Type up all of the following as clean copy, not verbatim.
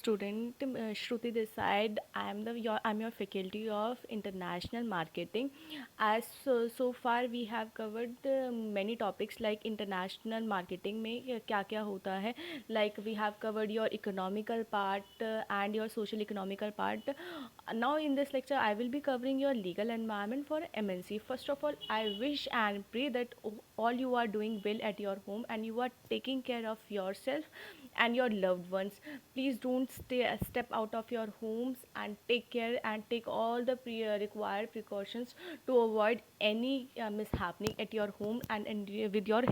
student, Shruti this side. I'm your faculty of international marketing. As so far we have covered many topics like international marketing में क्या क्या होता है. Like we have covered your economical part and your social economical part. Now in this lecture I will be covering your legal environment for MNC. First of all, I wish and pray that all you are doing well at your home and you are taking care of yourself and your loved ones. Please don't step out of your homes and take care and take all the required precautions to avoid any mishappening at your home and with your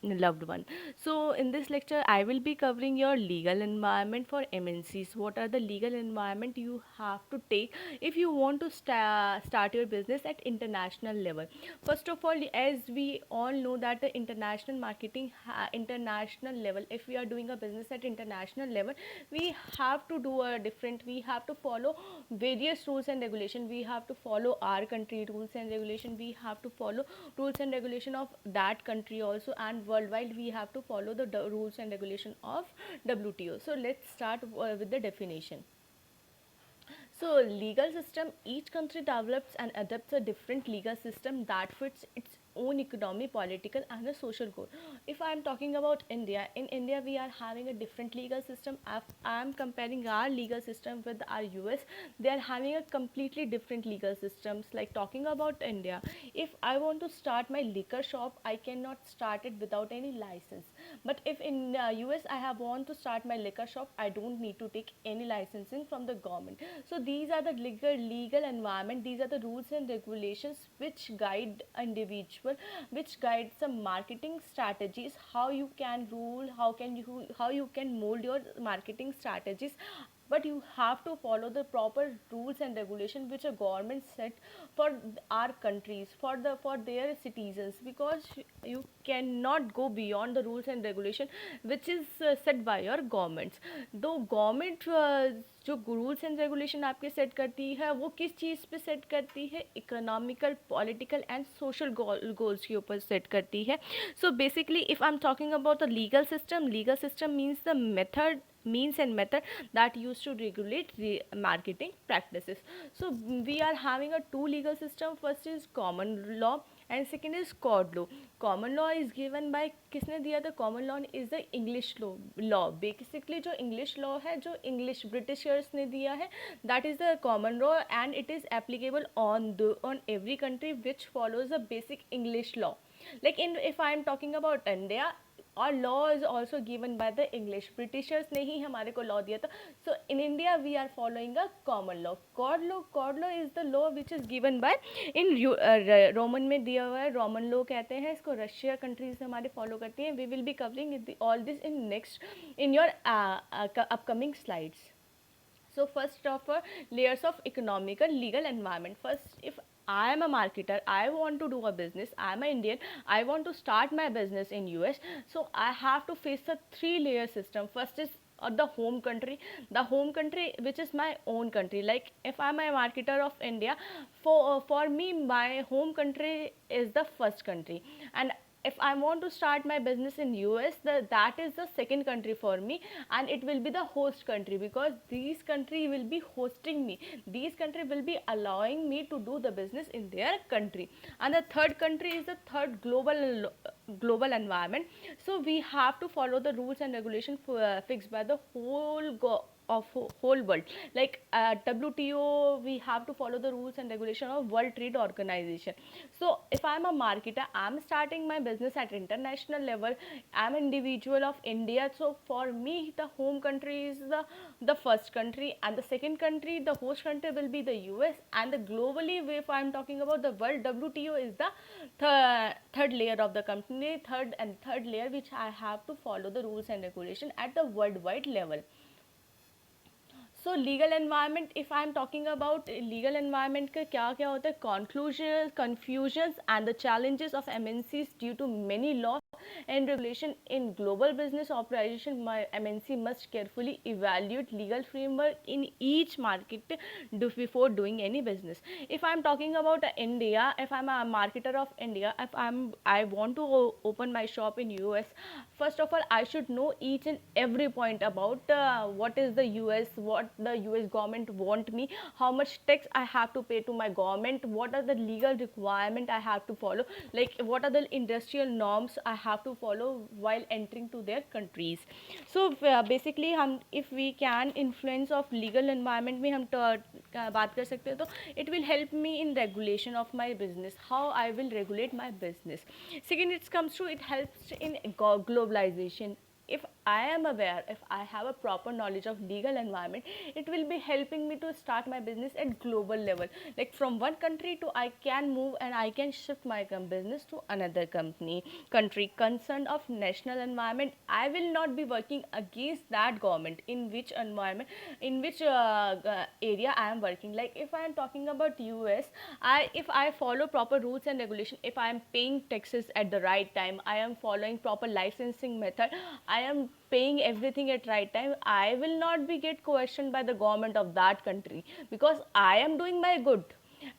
loved one. So in this lecture I will be covering your legal environment for MNCs. What are the legal environment you have to take if you want to start your business at international level. First of all, as we all know that the international marketing international level, if we are doing a business at international level, we have to do a different, we have to follow various rules and regulation. We have to follow our country rules and regulation, we have to follow rules and regulation of that country also, and worldwide we have to follow the rules and regulation of WTO. So let's start with the definition. So legal system, each country develops and adopts a different legal system that fits its own economy, political and a social goal. If I am talking about India, in India we are having a different legal system. If I am comparing our legal system with our US, they are having a completely different legal systems. Like talking about India, if I want to start my liquor shop, I cannot start it without any license. But if in US I have want to start my liquor shop, I don't need to take any licensing from the government. So these are the legal environment, these are the rules and regulations which guide individual, which guide some marketing strategies, how you can rule, how you can mold your marketing strategies. But you have to follow the proper rules and regulation which a government set for our countries, for their citizens, because you cannot go beyond the rules and regulation which is set by your governments. दो government जो rules and regulation आपके set करती है वो किस चीज़ पे set करती है, economical, political and social goals के ऊपर सेट करती है. So basically if I am talking about the legal system means the method means and method that used to regulate marketing practices. So we are having a two legal system. First is common law and second is court law. Common law is given by, किसने दिया था common law, is the English law. Basically जो English law है, जो English Britishers ने दिया है, that is the common law and it is applicable on every country which follows the basic English law. Like in, if I am talking about India, our law is also given by the English. Britishers ने ही हमारे को law दिया था. So in India we are following a common law. Court law is the law which is given by in Roman में दिया हुआ है. Roman law कहते हैं इसको. रशिया कंट्रीज हमारे फॉलो करती हैं. We will be covering all this in next in your upcoming slides. So first of all, layers of economical legal environment. First, if I am a marketer, I want to do a business, I am an Indian, I want to start my business in US, so I have to face a three layer system. First is the home country which is my own country. Like if I'm a marketer of India, for me my home country is the first country, and if I want to start my business in US, that is the second country for me, and it will be the host country because these country will be hosting me. These country will be allowing me to do the business in their country. And the third country is the third global environment. So we have to follow the rules and regulations fixed by the of whole world. Like WTO, we have to follow the rules and regulation of World Trade Organization. So if I'm a marketer, I'm starting my business at international level, I'm an individual of India, so for me the home country is the first country, and the second country, the host country, will be the US, and the globally, if I'm talking about the world, WTO is the third layer of the company, third layer which I have to follow the rules and regulation at the worldwide level. So legal environment, if I am talking about legal environment का क्या होता है, confusions and the challenges of MNCs due to many law and regulation in global business operation, my MNC must carefully evaluate legal framework in each market before doing any business. If I'm talking about India, if I'm a marketer of India, if I want to open my shop in US, first of all I should know each and every point about what is the US, what the US government want me, how much tax I have to pay to my government, what are the legal requirement I have to follow, like what are the industrial norms I have to follow while entering to their countries. So basically हम if we can influence of legal environment में हम बात कर सकते हैं, तो it will help me in regulation of my business, how I will regulate my business. Second, it comes to, it helps in globalization. If I am aware, if I have a proper knowledge of legal environment, it will be helping me to start my business at global level. Like from one country to I can move and I can shift my business to another country concerned of national environment. I will not be working against that government in which environment, in which area I am working. Like if I am talking about US, if I follow proper rules and regulation, if I am paying taxes at the right time, I am following proper licensing method, I am paying everything at right time, I will not be get questioned by the government of that country, because I am doing my good.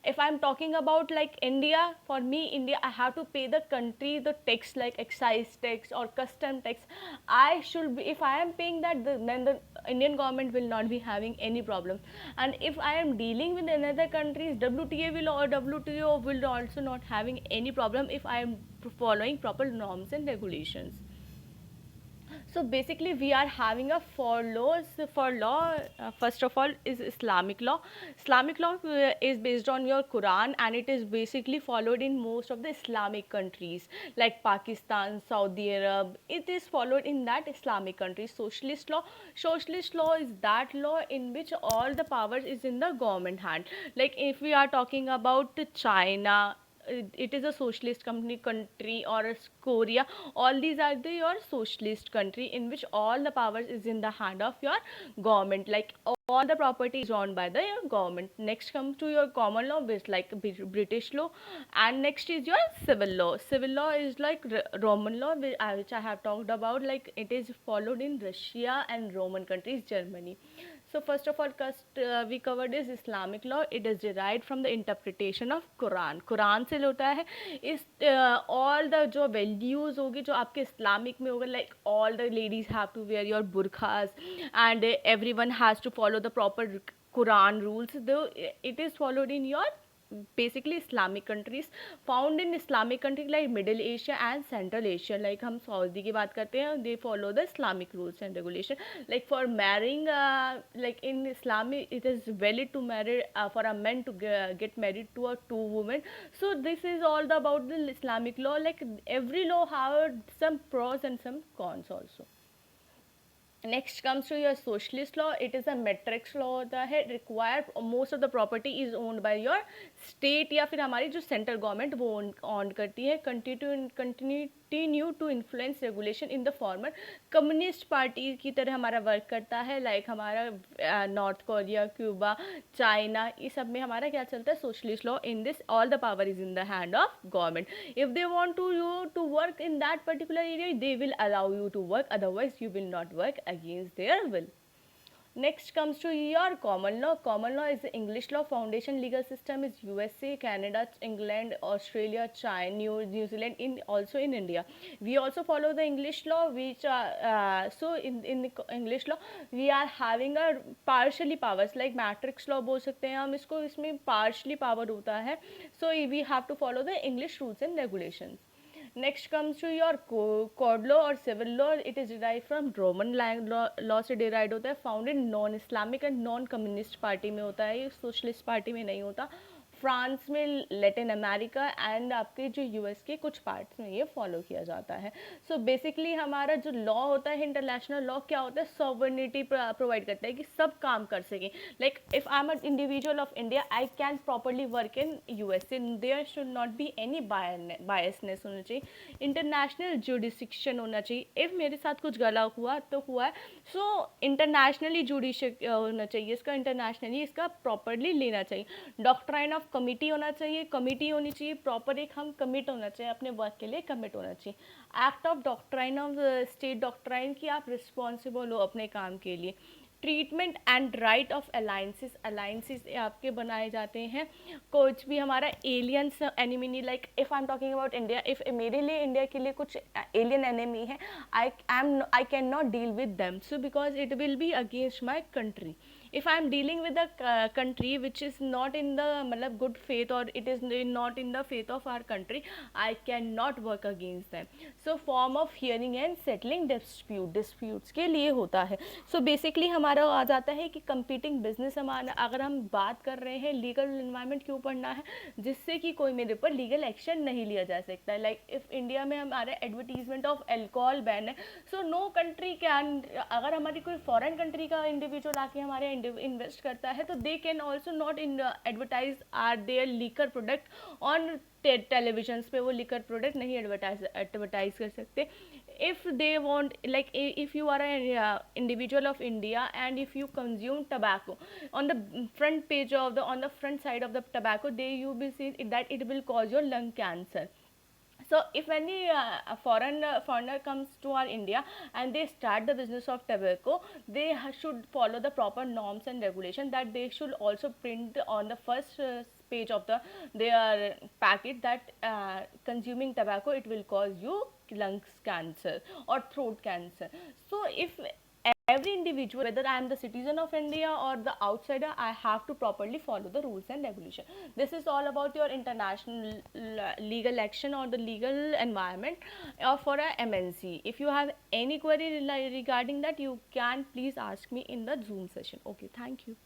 If I'm talking about like India, for me India, I have to pay the country the tax, like excise tax or custom tax. I should be, if I am paying that, then the Indian government will not be having any problem. And if I am dealing with another countries, WTA will, or WTO will also not having any problem if I am following proper norms and regulations. So basically we are having a four laws. For law, first of all is Islamic law. Islamic law is based on your Quran, and it is basically followed in most of the Islamic countries like Pakistan, Saudi Arab. It is followed in that Islamic countries. Socialist law is that law in which all the powers is in the government hand. Like if we are talking about China, it is a socialist country, or a Korea, all these are the your socialist country in which all the powers is in the hand of your government, like all the property is owned by the your government. Next comes to your common law, which like British law, and next is your civil law. Civil law is like Roman law, which I have talked about, like it is followed in Russia and Roman countries, Germany. So first of all, we covered is Islamic law. It is derived from the interpretation of Quran. Quran से होता है इस all the जो values होगी जो आपके Islamic में होगा, like all the ladies have to wear your burqas, and everyone has to follow the proper Quran rules. Though it is followed in your basically Islamic countries, found in Islamic countries like Middle Asia and Central Asia. Like हम Saudi की बात करते हैं, they follow the Islamic rules and regulation. Like for marrying, like in Islam it is valid to marry for a man to get married to a two women. So this is all about the Islamic law. Like every law have some pros and some cons also. Next comes to your socialist law. It is a matrix law होता है. Require most of the property is owned by your state, या फिर हमारी जो central government वो on करती है. Continue to influence regulation in the former. Communist party की तरह हमारा वर्क करता है. लाइक हमारा नॉर्थ कोरिया, क्यूबा, चाइना, ये सब में हमारा क्या चलता है, socialist law. In this all the power is in the hand of government. If they want to you to work in that particular area, they will allow you to work, otherwise you will not work against their will. Next comes to your common law. Common law is the English law. Foundation legal system is USA, Canada, England, Australia, China, New Zealand, also in India. We also follow the English law, which so in the English law we are having a partially powers, like matrix law बोल सकते हैं हम इसको. इसमें partially power होता है. So we have to follow the English rules and regulations. Next comes to your code law और civil law. It is derived from Roman law से derived होता है. Found in non Islamic and non communist party में होता है, ये socialist party में नहीं होता. फ्रांस में, लेटिन अमेरिका एंड आपके जो यूएस के कुछ पार्ट्स में ये फॉलो किया जाता है. सो बेसिकली हमारा जो लॉ होता है, इंटरनेशनल लॉ क्या होता है, सॉवरेनिटी प्रोवाइड करता है कि सब काम कर सकें. Like if I am an individual of India, I can properly work in USA. There should not be any biasness होना चाहिए. इंटरनेशनल जुडिसिक्शन होना चाहिए. इफ़ मेरे साथ कुछ गलत हुआ तो हुआ है, सो इंटरनेशनली जुडिश होना चाहिए इसका, इंटरनेशनली इसका प्रॉपरली लेना चाहिए. डॉक्ट्राइन ऑफ ऑफ कमिटी होना चाहिए, कमिटी होनी चाहिए प्रॉपर, एक हम कमिट होना चाहिए, अपने वर्क के लिए कमिट होना चाहिए। Act of doctrine of state doctrine कि आप रिस्पॉन्सिबल हो अपने काम के लिए। Treatment and right of alliances, alliances आपके बनाए जाते हैं। कुछ भी हमारा aliens enemy, like if I am talking about India, if मेरे लिए इंडिया के लिए कुछ एलियन एनिमी है, I can not deal with them, so because it will be against my country. if I am dealing with a country which is not in the मतलब good faith, or it is not in the faith of our country, I cannot work against them. So form of hearing and settling dispute, disputes के लिए होता है। so basically हमारा आ जाता है कि competing business, हमारा अगर हम बात कर रहे हैं legal environment क्यों पढ़ना है, जिससे कि कोई मेरे ऊपर legal action नहीं लिया जा सकता है। like if इंडिया में हमारा advertisement of alcohol ban है, so no country can, अगर हमारी कोई फॉरेन कंट्री का इंडिविजुअल आके हमारे इन्वेस्ट करता है तो they can also not in advertise or their liquor product on television पे, वो लीकर प्रोडक्ट नहीं एडवर्टाइज कर सकते। if they want, like if you are an individual of India and if you consume tobacco, on the front page of the, on the front side of the tobacco, they you will see that it will cause your lung cancer. So if any foreigner comes to our India and they start the business of tobacco, they should follow the proper norms and regulation, that they should also print on the first page of the their packet that consuming tobacco, it will cause you lungs cancer or throat cancer. So if every individual, whether I am the citizen of India or the outsider, I have to properly follow the rules and regulation. This is all about your international legal action or the legal environment for a MNC. If you have any query regarding that, you can please ask me in the Zoom session. Okay, thank you.